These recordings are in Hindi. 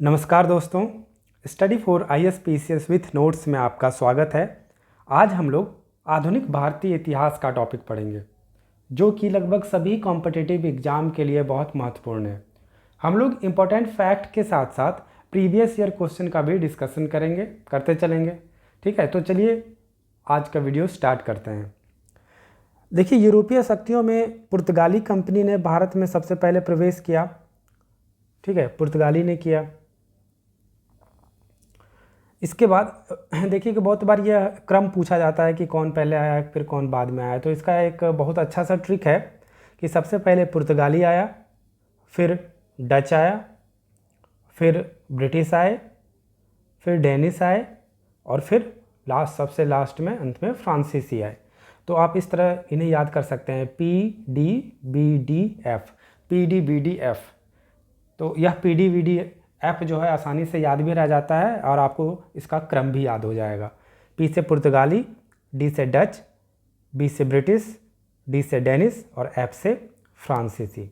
नमस्कार दोस्तों, study for ISPCS with notes में आपका स्वागत है। आज हम लोग आधुनिक भारतीय इतिहास का टॉपिक पढ़ेंगे जो कि लगभग सभी कॉम्पिटिटिव एग्जाम के लिए बहुत महत्वपूर्ण है। हम लोग इम्पोर्टेंट फैक्ट के साथ साथ प्रीवियस ईयर क्वेश्चन का भी डिस्कशन करते चलेंगे। ठीक है, तो चलिए आज का वीडियो स्टार्ट करते हैं। देखिए, यूरोपीय शक्तियों में पुर्तगाली कंपनी ने भारत में सबसे पहले प्रवेश किया। ठीक है, पुर्तगाली ने किया। इसके बाद देखिए कि बहुत बार यह क्रम पूछा जाता है कि कौन पहले आया फिर कौन बाद में आया। तो इसका एक बहुत अच्छा सा ट्रिक है कि सबसे पहले पुर्तगाली आया, फिर डच आया, फिर ब्रिटिश आए, फिर डेनिश आए और फिर सबसे लास्ट में अंत में फ्रांसीसी आए। तो आप इस तरह इन्हें याद कर सकते हैं, PDBDF, PDBDF। तो यह PDBDF जो है आसानी से याद भी रह जाता है और आपको इसका क्रम भी याद हो जाएगा। P से पुर्तगाली, D से डच, B से ब्रिटिश, D से डेनिश और F से फ्रांसीसी।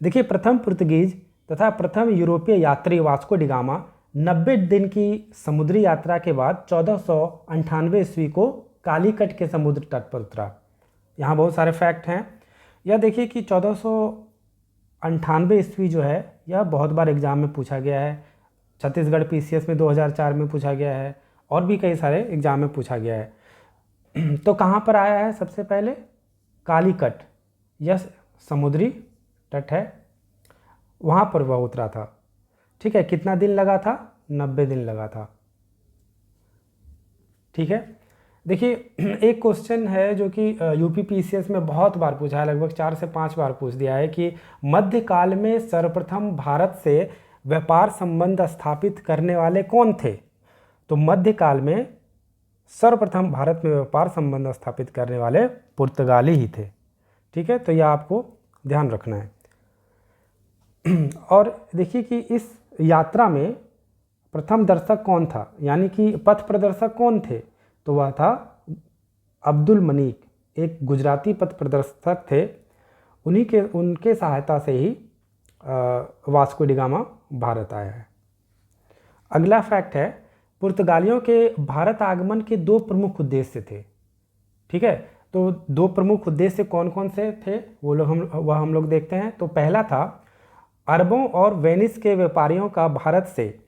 देखिए, प्रथम पुर्तगीज तथा प्रथम यूरोपीय यात्री वास्को डी गामा 90 दिन की समुद्री यात्रा के बाद 1498 ईस्वी को कालीकट के समुद्र तट पर उतरा। यहाँ बहुत सारे फैक्ट हैं। यह देखिए कि 1498 ईस्वी जो है यह बहुत बार एग्जाम में पूछा गया है। छत्तीसगढ़ PCS में 2004 में पूछा गया है और भी कई सारे एग्जाम में पूछा गया है। तो कहाँ पर आया है? सबसे पहले कालीकट, यह समुद्री तट है, वहाँ पर वह उतरा था। ठीक है, कितना दिन लगा था? 90 दिन लगा था। ठीक है, देखिए एक क्वेश्चन है जो कि यूपी PCS में बहुत बार पूछा है, लगभग 4 से 5 बार पूछ दिया है कि मध्यकाल में सर्वप्रथम भारत से व्यापार संबंध स्थापित करने वाले कौन थे? तो मध्यकाल में सर्वप्रथम भारत में व्यापार संबंध स्थापित करने वाले पुर्तगाली ही थे। ठीक है, तो यह आपको ध्यान रखना है। और देखिए कि इस यात्रा में प्रथम दर्शक कौन था, यानी कि पथ प्रदर्शक कौन थे? तो वह था अब्दुल मनीक, एक गुजराती पथ प्रदर्शक थे। उनके सहायता से ही वास्को डी गामा भारत आया है। अगला फैक्ट है, पुर्तगालियों के भारत आगमन के 2 प्रमुख उद्देश्य थे। ठीक है, तो 2 प्रमुख उद्देश्य कौन कौन से थे वह हम लोग देखते हैं। तो पहला था अरबों और वेनिस के व्यापारियों का भारत से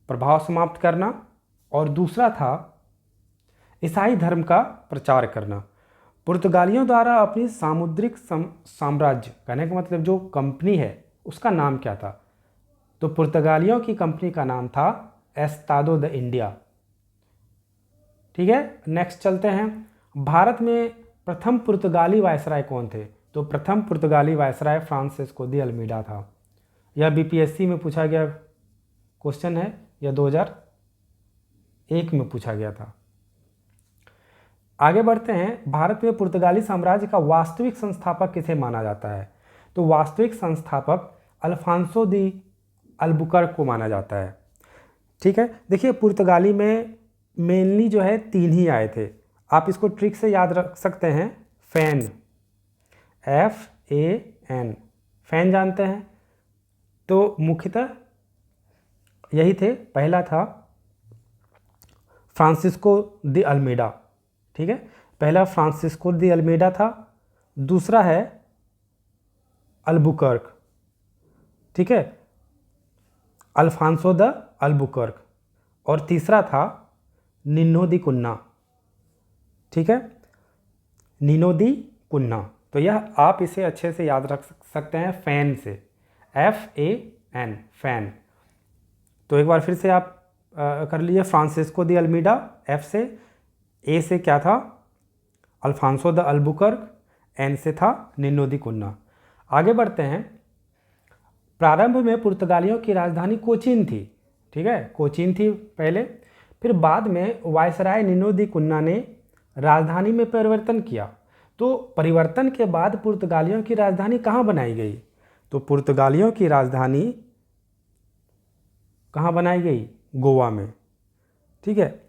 प्रभाव समाप्त करना और दूसरा था ईसाई धर्म का प्रचार करना। पुर्तगालियों द्वारा अपनी सामुद्रिक साम्राज्य, कहने का मतलब जो कंपनी है उसका नाम क्या था? तो पुर्तगालियों की कंपनी का नाम था एस्तादो द इंडिया। ठीक है, नेक्स्ट चलते हैं। भारत में प्रथम पुर्तगाली वायसराय कौन थे? तो प्रथम पुर्तगाली वायसराय फ्रांसिस्को दी अल्मीडा था। यह BPSC में पूछा गया क्वेश्चन है, यह 2001 में पूछा गया था। आगे बढ़ते हैं। भारत में पुर्तगाली साम्राज्य का वास्तविक संस्थापक किसे माना जाता है? तो वास्तविक संस्थापक अल्फांसो दी अल्बुकर्क को माना जाता है। ठीक है, देखिए पुर्तगाली में मेनली जो है 3 ही आए थे। आप इसको ट्रिक से याद रख सकते हैं, फैन, FAN, फैन जानते हैं। तो मुख्यतः यही थे। पहला था फ्रांसिस्को दी अल्मीडा। ठीक है, पहला फ्रांसिस्को दी अल्मीडा था, दूसरा है अल्बुकर्क। ठीक है, अल्फांसो द अल्बुकर्क, और तीसरा था निनो दी कुन्ना। ठीक है, निनो दी कुन्ना। तो यह आप इसे अच्छे से याद रख सकते हैं, फैन से, FAN, फैन। तो एक बार फिर से आप कर लीजिए, फ्रांसिस्को दी अल्मीडा F से, A से क्या था? अल्फांसो द अल्बुकर्क, N से था निनो दी कुन्ना। आगे बढ़ते हैं। प्रारंभ में पुर्तगालियों की राजधानी कोचीन थी। ठीक है, कोचीन थी पहले, फिर बाद में वायसराय निनो दी कुन्ना ने राजधानी में परिवर्तन किया। तो परिवर्तन के बाद पुर्तगालियों की राजधानी कहाँ बनाई गई? तो पुर्तगालियों की राजधानी कहाँ बनाई गई? गोवा में। ठीक है,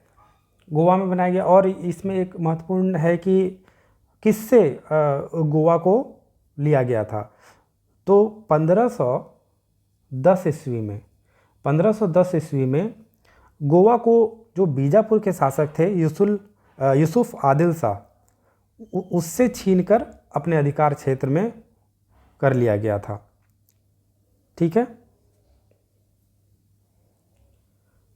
गोवा में बनाया गया। और इसमें एक महत्वपूर्ण है कि किससे गोवा को लिया गया था? तो 1510 ईस्वी में 1510 ईस्वी में गोवा को जो बीजापुर के शासक थे यूसुफ आदिल शाह उससे छीनकर अपने अधिकार क्षेत्र में कर लिया गया था। ठीक है।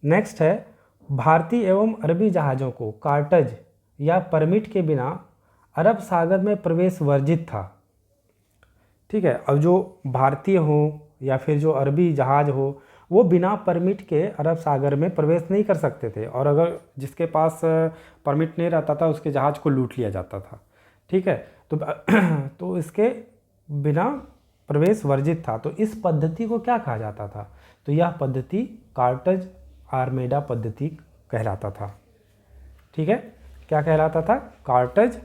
नेक्स्ट है, भारतीय एवं अरबी जहाज़ों को कार्टज या परमिट के बिना अरब सागर में प्रवेश वर्जित था। ठीक है। अब जो भारतीय हो या फिर जो अरबी जहाज़ हो वो बिना परमिट के अरब सागर में प्रवेश नहीं कर सकते थे, और अगर जिसके पास परमिट नहीं रहता था उसके जहाज़ को लूट लिया जाता था। ठीक है। तो इसके बिना प्रवेश वर्जित था। तो इस पद्धति को क्या कहा जाता था? तो यह पद्धति कार्टज आर्मेडा पद्धति कहलाता था। ठीक है। क्या कहलाता था? कार्टज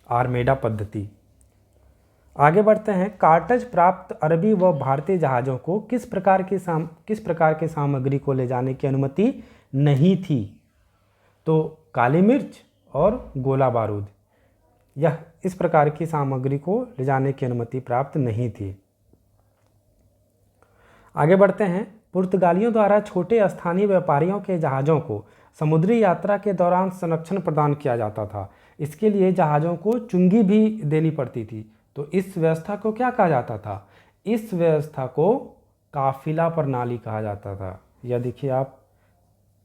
आर्मेडा पद्धति। आगे बढ़ते हैं। कार्टज प्राप्त अरबी व भारतीय जहाज़ों को किस प्रकार की सामग्री को ले जाने की अनुमति नहीं थी? तो काली मिर्च और गोला बारूद, यह इस प्रकार की सामग्री को ले जाने की अनुमति प्राप्त नहीं थी। आगे बढ़ते हैं। पुर्तगालियों द्वारा छोटे स्थानीय व्यापारियों के जहाज़ों को समुद्री यात्रा के दौरान संरक्षण प्रदान किया जाता था। इसके लिए जहाज़ों को चुंगी भी देनी पड़ती थी। तो इस व्यवस्था को क्या कहा जाता था? इस व्यवस्था को काफिला प्रणाली कहा जाता था। यह देखिए, आप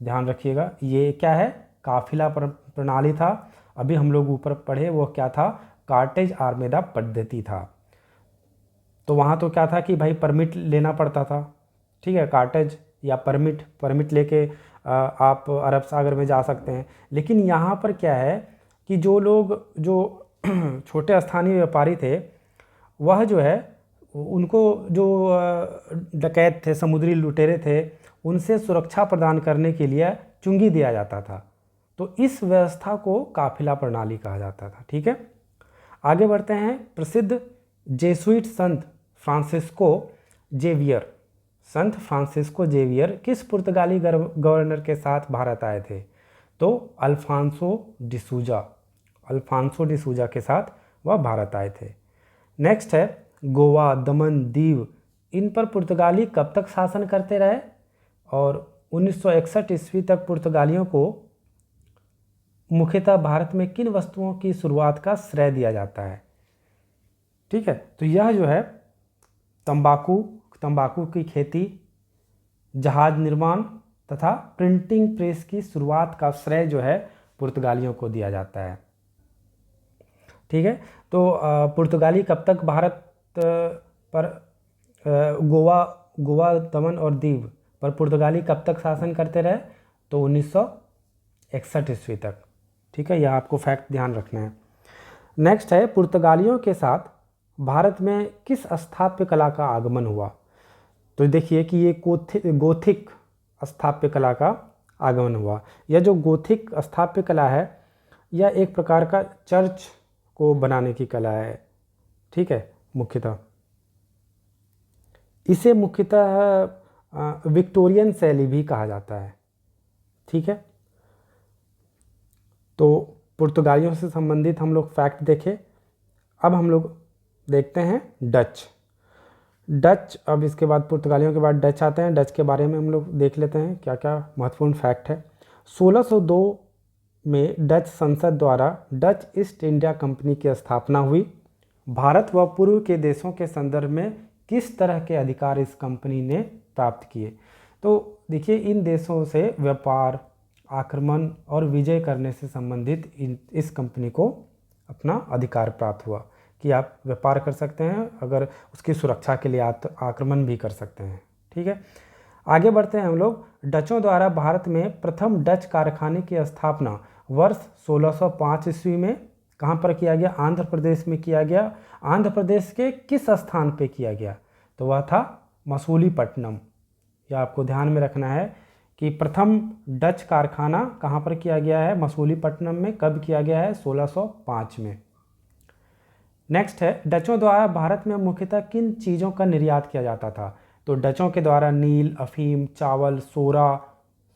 ध्यान रखिएगा, ये क्या है? काफिला प्रणाली था। अभी हम लोग ऊपर पढ़े वो क्या था? कार्टेज आर्मेदा पद्धति था। तो वहाँ तो क्या था कि भाई परमिट लेना पड़ता था। ठीक है। कार्टेज या परमिट लेके आप अरब सागर में जा सकते हैं। लेकिन यहाँ पर क्या है कि जो लोग जो छोटे स्थानीय व्यापारी थे वह जो है उनको जो डकैत थे, समुद्री लुटेरे थे, उनसे सुरक्षा प्रदान करने के लिए चुंगी दिया जाता था। तो इस व्यवस्था को काफिला प्रणाली कहा जाता था। ठीक है। आगे बढ़ते हैं। प्रसिद्ध जेसुइट संत फ्रांसिस्को जेवियर किस पुर्तगाली गवर्नर के साथ भारत आए थे? तो अल्फांसो डिसूजा के साथ वह भारत आए थे। नेक्स्ट है, गोवा, दमन, दीव, इन पर पुर्तगाली कब तक शासन करते रहे? और 1961 ईस्वी तक पुर्तगालियों को मुख्यतः भारत में किन वस्तुओं की शुरुआत का श्रेय दिया जाता है? ठीक है। तो यह जो है तंबाकू की खेती, जहाज निर्माण तथा प्रिंटिंग प्रेस की शुरुआत का श्रेय जो है पुर्तगालियों को दिया जाता है। ठीक है। तो पुर्तगाली कब तक भारत पर गोवा, दमन और दीव पर पुर्तगाली कब तक शासन करते रहे? तो 1961 ईस्वी तक। ठीक है। यह आपको फैक्ट ध्यान रखना है। नेक्स्ट है, पुर्तगालियों के साथ भारत में किस स्थापत्य कला का आगमन हुआ? तो देखिए कि ये गोथिक स्थापत्य कला का आगमन हुआ। यह जो गोथिक स्थापत्य कला है यह एक प्रकार का चर्च को बनाने की कला है। ठीक है। मुख्यतः इसे विक्टोरियन शैली भी कहा जाता है। ठीक है। तो पुर्तगालियों से संबंधित हम लोग फैक्ट देखे। अब हम लोग देखते हैं डच। अब इसके बाद पुर्तगालियों के बाद डच आते हैं। डच के बारे में हम लोग देख लेते हैं क्या क्या महत्वपूर्ण फैक्ट है। 1602 में डच संसद द्वारा डच ईस्ट इंडिया कंपनी की स्थापना हुई। भारत व पूर्व के देशों के संदर्भ में किस तरह के अधिकार इस कंपनी ने प्राप्त किए? तो देखिए, इन देशों से व्यापार, आक्रमण और विजय करने से संबंधित इस कंपनी को अपना अधिकार प्राप्त हुआ कि आप व्यापार कर सकते हैं, अगर उसकी सुरक्षा के लिए आक्रमण भी कर सकते हैं। ठीक है। आगे बढ़ते हैं हम लोग। डचों द्वारा भारत में प्रथम डच कारखाने की स्थापना वर्ष 1605 ईस्वी में कहाँ पर किया गया? आंध्र प्रदेश में किया गया। आंध्र प्रदेश के किस स्थान पे किया गया? तो वह था मसूलीपट्टनम। यह आपको ध्यान में रखना है कि प्रथम डच कारखाना कहाँ पर किया गया है? मसूलीपट्टनम में। कब किया गया है? 1605 में। नेक्स्ट है, डचों द्वारा भारत में मुख्यतः किन चीज़ों का निर्यात किया जाता था? तो डचों के द्वारा नील, अफीम, चावल, सोरा,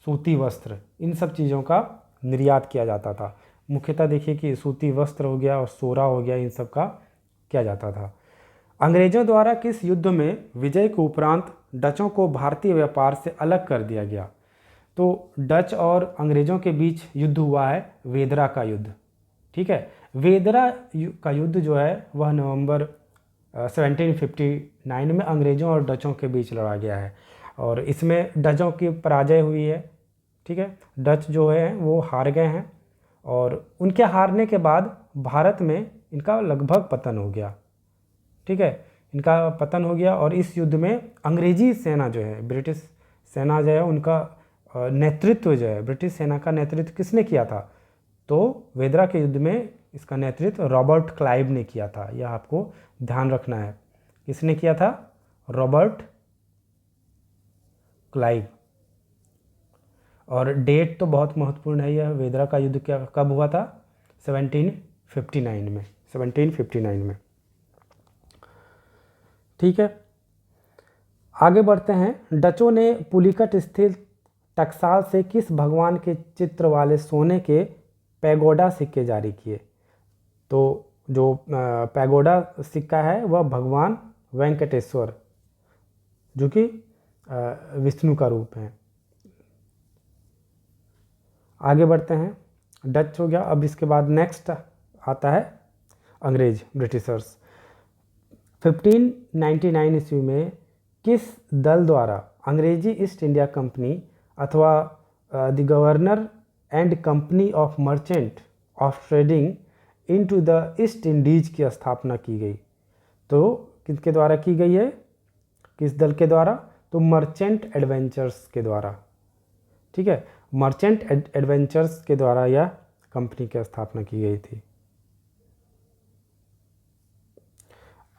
सूती वस्त्र, इन सब चीज़ों का निर्यात किया जाता था। मुख्यतः देखिए कि सूती वस्त्र हो गया और सोरा हो गया, इन सब का किया जाता था। अंग्रेजों द्वारा किस युद्ध में विजय के उपरांत डचों को भारतीय व्यापार से अलग कर दिया गया? तो डच और अंग्रेजों के बीच युद्ध हुआ है वेदरा का युद्ध। ठीक है, वेदरा का युद्ध जो है वह नवंबर 1759 में अंग्रेजों और डचों के बीच लड़ा गया है और इसमें डचों की पराजय हुई है। ठीक है, डच जो है वो हार गए हैं और उनके हारने के बाद भारत में इनका लगभग पतन हो गया। ठीक है, इनका पतन हो गया और इस युद्ध में अंग्रेजी सेना जो है, ब्रिटिश सेना जो है, उनका नेतृत्व जो है, ब्रिटिश सेना का नेतृत्व किसने किया था? तो वेदरा के युद्ध में इसका नेतृत्व रॉबर्ट क्लाइव ने किया था। यह आपको ध्यान रखना है, किसने किया था? Robert Clive. और डेट तो बहुत महत्वपूर्ण है, यह वेदरा का युद्ध क्या कब हुआ था? 1759 में, 1759 में। ठीक है, आगे बढ़ते हैं। डचों ने पुलिकट स्थित टकसाल से किस भगवान के चित्र वाले सोने के पैगोडा सिक्के जारी किए? तो जो पैगोडा सिक्का है वह भगवान वेंकटेश्वर, जो कि विष्णु का रूप है। आगे बढ़ते हैं, डच हो गया। अब इसके बाद नेक्स्ट आता है अंग्रेज, ब्रिटिशर्स। 1599 ईस्वी में किस दल द्वारा अंग्रेजी ईस्ट इंडिया कंपनी अथवा the governor and company of Merchant of trading into the East Indies की स्थापना की गई? तो किसके द्वारा की गई है? किस दल के द्वारा? तो मर्चेंट एडवेंचर्स के द्वारा। ठीक है, मर्चेंट एडवेंचर्स के द्वारा यह कंपनी की स्थापना की गई थी।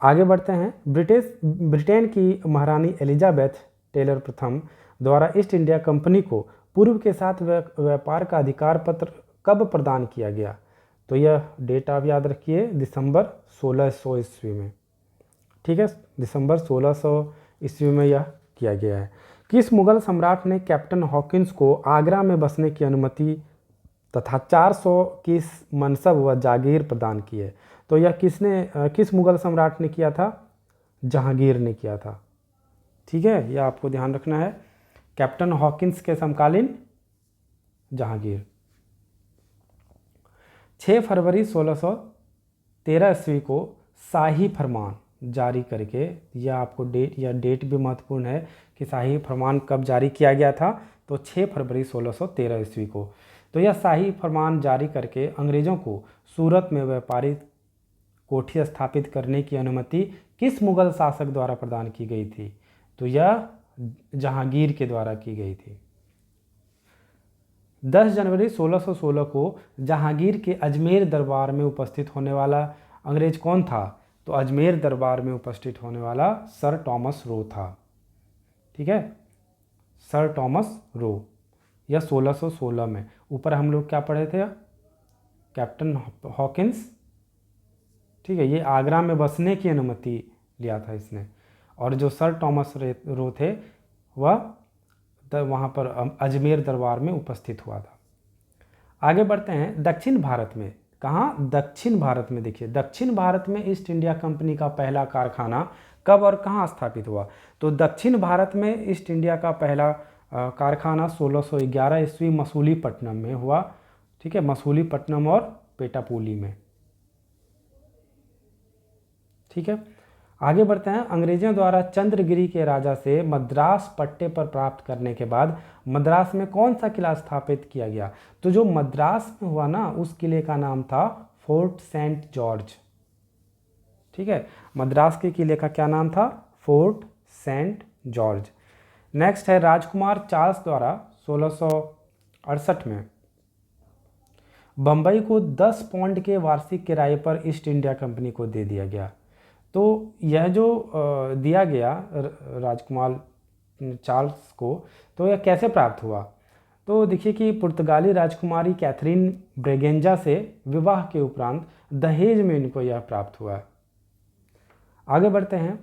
आगे बढ़ते हैं। ब्रिटेन की महारानी एलिजाबेथ टेलर प्रथम द्वारा ईस्ट इंडिया कंपनी को पूर्व के साथ व्यापार का अधिकार पत्र कब प्रदान किया गया? तो यह डेट आप याद रखिए, दिसंबर 1600 ईस्वी में। ठीक है, दिसंबर 1600 ईस्वी में यह किया गया है। किस मुगल सम्राट ने कैप्टन हॉकिंस को आगरा में बसने की अनुमति तथा 400 की मनसब व जागीर प्रदान की है? तो यह किस मुगल सम्राट ने किया था? जहांगीर ने किया था। ठीक है, यह आपको ध्यान रखना है। कैप्टन हॉकिंस के समकालीन जहांगीर। 6 फरवरी 1613 ईस्वी को शाही फरमान जारी करके, यह आपको डेट भी महत्वपूर्ण है कि शाही फरमान कब जारी किया गया था? तो 6 फरवरी 1613 ईस्वी को। तो यह शाही फरमान जारी करके अंग्रेजों को सूरत में व्यापारी कोठी स्थापित करने की अनुमति किस मुगल शासक द्वारा प्रदान की गई थी? तो यह जहांगीर के द्वारा की गई थी। 10 जनवरी 1616 को जहांगीर के अजमेर दरबार में उपस्थित होने वाला अंग्रेज कौन था? तो अजमेर दरबार में उपस्थित होने वाला सर टॉमस रो था। ठीक है, सर टॉमस रो। यह 1616 में। ऊपर हम लोग क्या पढ़े थे? Captain Hawkins. ठीक है, ये आगरा में बसने की अनुमति लिया था इसने, और जो सर टॉमस रो थे वह वहाँ पर अजमेर दरबार में उपस्थित हुआ था। आगे बढ़ते हैं। दक्षिण भारत में, कहाँ? दक्षिण भारत में। देखिए, दक्षिण भारत में ईस्ट इंडिया कंपनी का पहला कारखाना कब और कहाँ स्थापित हुआ? तो दक्षिण भारत में ईस्ट इंडिया का पहला कारखाना 1611 ईस्वी मसूलीपट्टनम में हुआ। ठीक है, मसूलीपट्टनम और पेटापुली में। ठीक है, आगे बढ़ते हैं। अंग्रेजों द्वारा चंद्रगिरी के राजा से मद्रास पट्टे पर प्राप्त करने के बाद मद्रास में कौन सा किला स्थापित किया गया? तो जो मद्रास में हुआ ना, उस किले का नाम था फोर्ट सेंट जॉर्ज। ठीक है, मद्रास के किले का क्या नाम था? Fort Saint George. नेक्स्ट है, राजकुमार चार्ल्स द्वारा 1668 में बम्बई को 10 पाउंड के वार्षिक किराए पर ईस्ट इंडिया कंपनी को दे दिया गया। तो यह जो दिया गया राजकुमार चार्ल्स को, तो यह कैसे प्राप्त हुआ? तो देखिए कि पुर्तगाली राजकुमारी कैथरीन ब्रेगेंजा से विवाह के उपरांत दहेज में इनको यह प्राप्त हुआ। आगे बढ़ते हैं।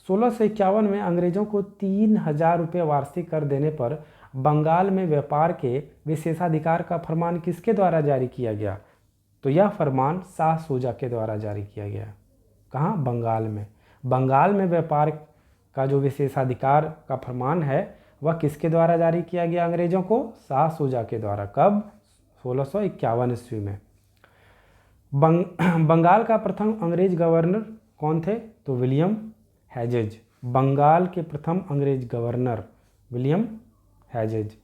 1651 में अंग्रेजों को 3000 रुपये वार्षिक कर देने पर बंगाल में व्यापार के विशेषाधिकार का फरमान किसके द्वारा जारी किया गया? तो यह फरमान शाह शुजा के द्वारा जारी किया गया। कहाँ? बंगाल में। बंगाल में व्यापार का जो विशेषाधिकार का फरमान है वह किसके द्वारा जारी किया गया अंग्रेजों को? शाह शुजा के द्वारा। कब? 1651 ईस्वी में। बंगाल का प्रथम अंग्रेज गवर्नर कौन थे? तो विलियम हैजेज। बंगाल के प्रथम अंग्रेज गवर्नर विलियम हैजेज।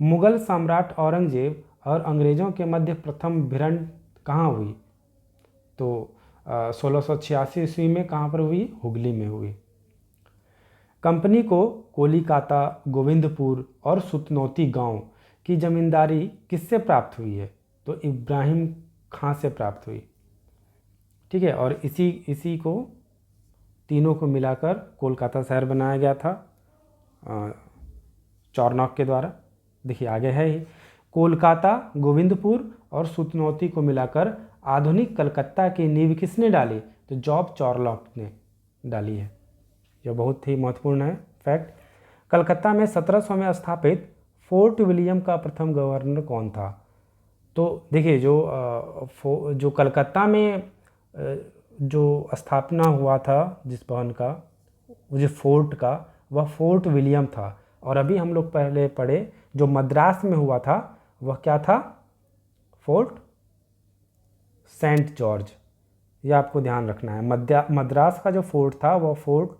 मुगल सम्राट औरंगजेब और अंग्रेजों के मध्य प्रथम भिड़ंत कहाँ हुई? तो 1686 ईस्वी में। कहाँ पर हुई? हुगली में हुई। कंपनी को कोलिकाता, गोविंदपुर और सुतनौती गांव की जमींदारी किससे प्राप्त हुई है? तो इब्राहिम खां से प्राप्त हुई। ठीक है, और इसी को तीनों को मिलाकर कोलकाता शहर बनाया गया था चारनॉक के द्वारा। देखिए आगे है ही, कोलकाता, गोविंदपुर और सुतनौती को मिलाकर आधुनिक कलकत्ता की नींव किसने डाली? तो जॉब चारनॉक ने डाली है। यह बहुत ही महत्वपूर्ण है फैक्ट। कलकत्ता में 1700 में स्थापित फोर्ट विलियम का प्रथम गवर्नर कौन था? तो देखिए जो कलकत्ता में जो स्थापना हुआ था जिस भवन का, जो फोर्ट का, वह फोर्ट विलियम था। और अभी हम लोग पहले पढ़े जो मद्रास में हुआ था वह क्या था? Fort Saint George. यह आपको ध्यान रखना है। मद्रास का जो फोर्ट था वह फोर्ट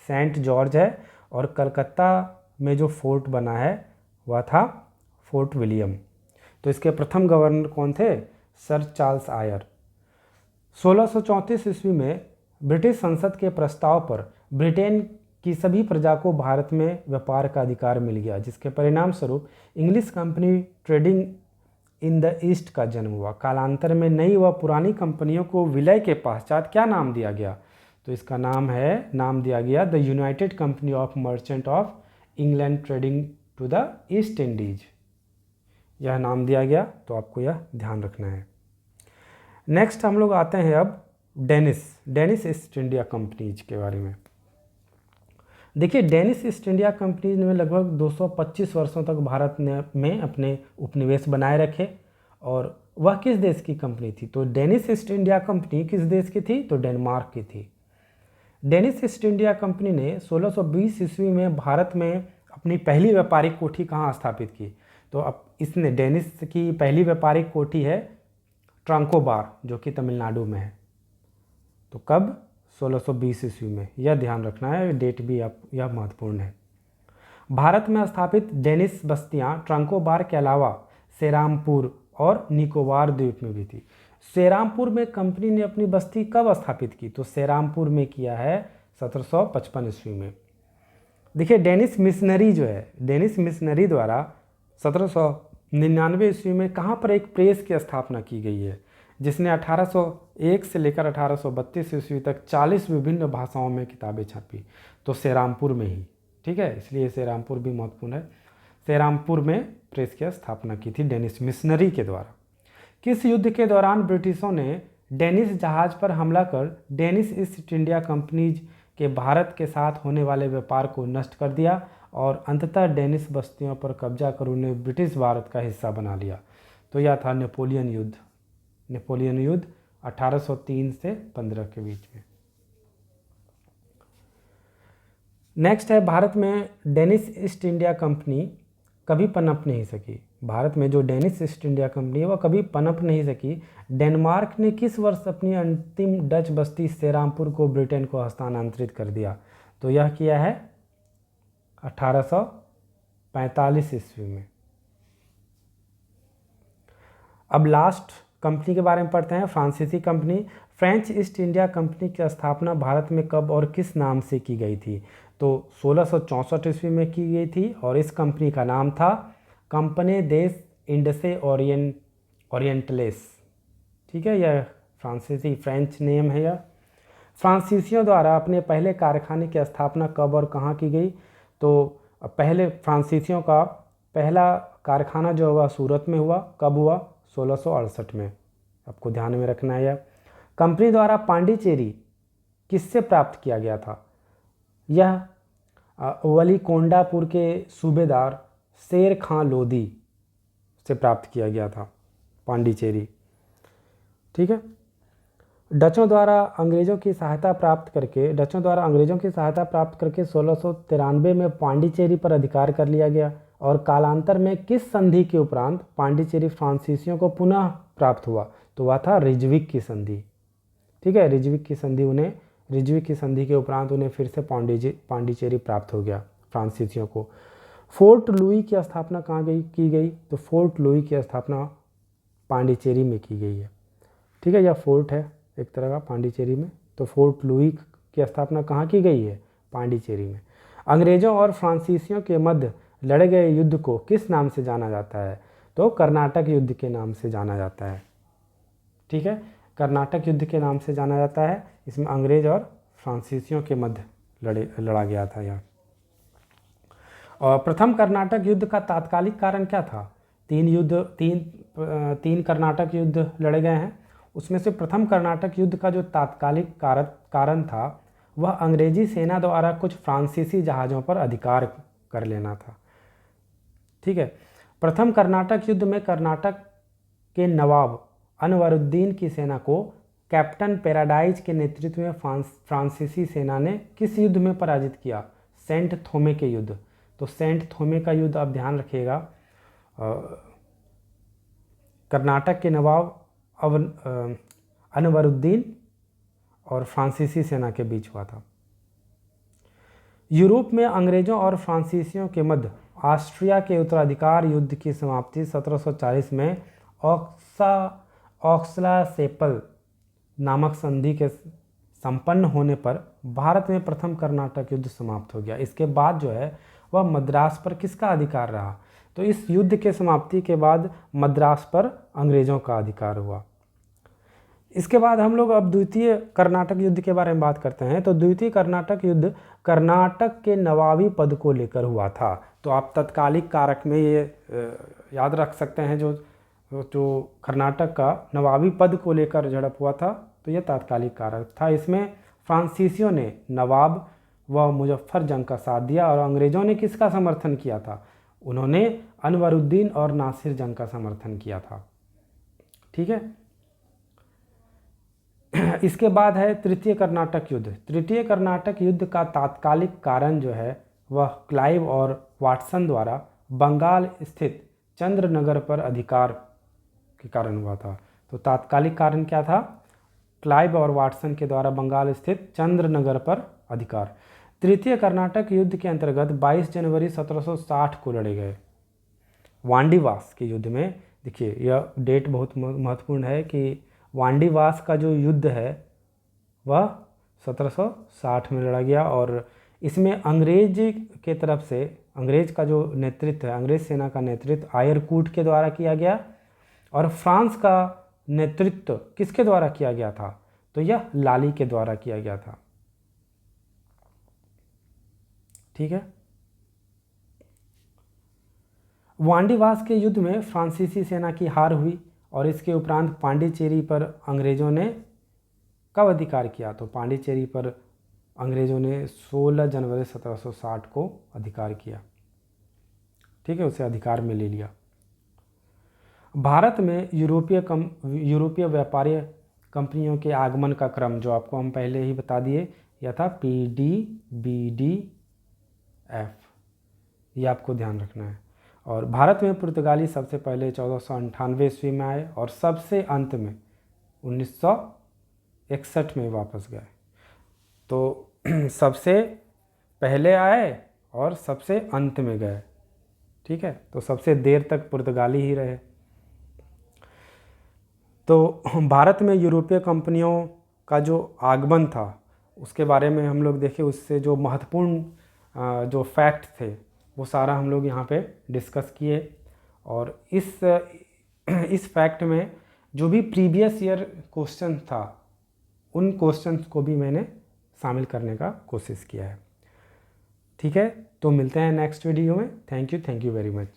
सेंट जॉर्ज है, और कलकत्ता में जो फोर्ट बना है वह था फोर्ट विलियम। तो इसके प्रथम गवर्नर कौन थे? Sir Charles Eyre. 1634 ईस्वी में ब्रिटिश संसद के प्रस्ताव पर ब्रिटेन की सभी प्रजा को भारत में व्यापार का अधिकार मिल गया, जिसके परिणाम स्वरूप English company trading in the east का जन्म हुआ। कालांतर में नई व पुरानी कंपनियों को विलय के पश्चात क्या नाम दिया गया? तो इसका नाम दिया गया the United Company of Merchant of England Trading to the East Indies. यह नाम दिया गया, तो आपको यह ध्यान रखना है। नेक्स्ट हम लोग आते हैं अब डेनिस ईस्ट इंडिया कंपनीज के बारे में। देखिए डेनिस ईस्ट इंडिया कंपनीज ने लगभग 225 वर्षों तक भारत में अपने उपनिवेश बनाए रखे। और वह किस देश की कंपनी थी? तो डेनिस ईस्ट इंडिया कंपनी किस देश की थी? तो डेनमार्क की थी। डेनिस ईस्ट इंडिया कंपनी ने 1620 ईस्वी में भारत में अपनी पहली व्यापारिक कोठी कहाँ स्थापित की? तो अब इसने डेनिस की पहली व्यापारिक कोठी है ट्रांकोबार, जो कि तमिलनाडु में है। तो कब? 1620 ईस्वी में। यह ध्यान रखना है, डेट भी यह महत्वपूर्ण है। भारत में स्थापित डेनिस बस्तियां ट्रांकोबार के अलावा सेरामपुर और निकोबार द्वीप में भी थी। सेरामपुर में कंपनी ने अपनी बस्ती कब स्थापित की? तो सेरामपुर में किया है 1755 ईस्वी में। देखिए डेनिस मिशनरी जो है, डेनिस मिशनरी द्वारा 1799 ईस्वी में कहाँ पर एक प्रेस की स्थापना की गई है, जिसने 1801 से लेकर 1832 ईस्वी तक 40 विभिन्न भाषाओं में किताबें छापी। तो सेरामपुर में ही, ठीक है, इसलिए सेरामपुर भी महत्वपूर्ण है। सेरामपुर में प्रेस की स्थापना की थी डेनिस मिशनरी के द्वारा। किस युद्ध के दौरान ब्रिटिशों ने डेनिस जहाज पर हमला कर डेनिस ईस्ट इंडिया कंपनीज के भारत के साथ होने वाले व्यापार को नष्ट कर दिया और अंततः डेनिस बस्तियों पर कब्जा कर उन्हें ब्रिटिश भारत का हिस्सा बना लिया? तो यह था नेपोलियन युद्ध 1803 से 15 के बीच में। नेक्स्ट है, भारत में डेनिस ईस्ट इंडिया कंपनी कभी पनप नहीं सकी। भारत में जो डेनिस ईस्ट इंडिया कंपनी है वह कभी पनप नहीं सकी। डेनमार्क ने किस वर्ष अपनी अंतिम डच बस्ती सेरामपुर को ब्रिटेन को हस्तांतरित कर दिया? तो यह किया है 1845 ईस्वी में। अब लास्ट कंपनी के बारे में पढ़ते हैं, फ्रांसीसी company. French east India company की स्थापना भारत में कब और किस नाम से की गई थी? तो 1664 ईस्वी में की गई थी और इस कंपनी का नाम था कंपनी देस इंडसे ओरिएंटलेस। ठीक है, यह फ्रांसीसी फ्रेंच नेम है। यह फ्रांसीसियों द्वारा अपने पहले कारखाने की स्थापना कब और कहाँ की गई? तो पहले फ्रांसीसियों का पहला कारखाना जो हुआ सूरत में हुआ। कब हुआ? 1668 में। आपको ध्यान में रखना है। यह कंपनी द्वारा पांडिचेरी किससे प्राप्त किया गया था? यह वलीकोंडापुर के सूबेदार शेर खां लोधी से प्राप्त किया गया था पांडिचेरी। ठीक है, डचों द्वारा अंग्रेज़ों की सहायता प्राप्त करके 1693 में पांडिचेरी पर अधिकार कर लिया गया और कालांतर में किस संधि के उपरांत पांडिचेरी फ्रांसीसियों को पुनः प्राप्त हुआ? तो वह था रिजविक की संधि। ठीक है, रिजविक की संधि के उपरांत उन्हें फिर से पांडिचेरी प्राप्त हो गया फ्रांसीसियों को। फोर्ट लुई की स्थापना कहाँ की गई? तो फोर्ट लुई की स्थापना पांडिचेरी में की गई है। ठीक है, यह फोर्ट है एक तरह का पांडिचेरी में। तो फोर्ट लुई की स्थापना कहाँ की गई है? पांडिचेरी में। अंग्रेजों और फ्रांसीसियों के मध्य लड़े गए युद्ध को किस नाम से जाना जाता है? तो कर्नाटक युद्ध के नाम से जाना जाता है। ठीक है, कर्नाटक युद्ध के नाम से जाना जाता है। इसमें अंग्रेज और फ्रांसीसियों के मध्य लड़ा गया था यह। और प्रथम कर्नाटक युद्ध का तात्कालिक कारण क्या था? तीन कर्नाटक युद्ध लड़े गए हैं। उसमें से प्रथम कर्नाटक युद्ध का जो तात्कालिक कारण था वह अंग्रेजी सेना द्वारा कुछ फ्रांसीसी जहाज़ों पर अधिकार कर लेना था। ठीक है, प्रथम कर्नाटक युद्ध में कर्नाटक के नवाब अनवरुद्दीन की सेना को कैप्टन पैराडाइज के नेतृत्व में फ्रांसीसी सेना ने किस युद्ध में पराजित किया? सेंट थोमे के युद्ध। तो सेंट थोमे का युद्ध आप ध्यान रखिएगा, कर्नाटक के नवाब अनवरुद्दीन और फ्रांसीसी सेना के बीच हुआ था। यूरोप में अंग्रेजों और फ्रांसीसियों के मध्य ऑस्ट्रिया के उत्तराधिकार युद्ध की समाप्ति 1740 में ऑक्सला सेपल नामक संधि के संपन्न होने पर भारत में प्रथम कर्नाटक युद्ध समाप्त हो गया। इसके बाद जो है वह मद्रास पर किसका अधिकार रहा? तो इस युद्ध के समाप्ति के बाद मद्रास पर अंग्रेजों का अधिकार हुआ। इसके बाद हम लोग अब द्वितीय कर्नाटक युद्ध के बारे में बात करते हैं। तो द्वितीय कर्नाटक युद्ध कर्नाटक के नवाबी पद को लेकर हुआ था। तो आप तत्कालिक कारक में ये याद रख सकते हैं, जो कर्नाटक का नवाबी पद को लेकर झड़प हुआ था, तो यह तात्कालिक कारक था। इसमें फ्रांसीसियों ने नवाब व मुजफ्फर जंग का साथ दिया और अंग्रेजों ने किसका समर्थन किया था? उन्होंने अनवरुद्दीन और नासिर जंग का समर्थन किया था। ठीक है, इसके बाद है तृतीय कर्नाटक युद्ध। तृतीय कर्नाटक युद्ध का तात्कालिक कारण जो है वह क्लाइव और वाटसन द्वारा बंगाल स्थित चंद्रनगर पर अधिकार के कारण हुआ था। तो तात्कालिक कारण क्या था? क्लाइव और वाटसन के द्वारा बंगाल स्थित चंद्रनगर पर अधिकार। तृतीय कर्नाटक युद्ध के अंतर्गत 22 जनवरी 1760 को लड़े गए वांडीवास के युद्ध में। देखिए, यह डेट बहुत महत्वपूर्ण है कि वांडीवास का जो युद्ध है वह 1760 में लड़ा गया और इसमें अंग्रेज के तरफ से अंग्रेज का जो नेतृत्व है, अंग्रेज सेना का नेतृत्व आयरकूट के द्वारा किया गया और फ्रांस का नेतृत्व किसके द्वारा किया गया था? तो यह लाली के द्वारा किया गया था। ठीक है, वांडीवास के युद्ध में फ्रांसीसी सेना की हार हुई और इसके उपरांत पांडिचेरी पर अंग्रेजों ने कब अधिकार किया? तो पांडिचेरी पर अंग्रेजों ने 16 जनवरी 1760 को अधिकार किया। ठीक है, उसे अधिकार में ले लिया। भारत में यूरोपीय व्यापारी कंपनियों के आगमन का क्रम जो आपको हम पहले ही बता दिए, यह था PDBDF, ये आपको ध्यान रखना है। और भारत में पुर्तगाली सबसे पहले 1498 ईस्वी में आए और सबसे अंत में 1961 में वापस गए। तो सबसे पहले आए और सबसे अंत में गए। ठीक है, तो सबसे देर तक पुर्तगाली ही रहे। तो भारत में यूरोपीय कंपनियों का जो आगमन था उसके बारे में हम लोग देखें, उससे जो महत्वपूर्ण जो फैक्ट थे वो सारा हम लोग यहाँ पे डिस्कस किए। और इस फैक्ट में जो भी प्रीवियस ईयर क्वेश्चन था उन क्वेश्चंस को भी मैंने शामिल करने का कोशिश किया है। ठीक है, तो मिलते हैं नेक्स्ट वीडियो में। Thank you very much.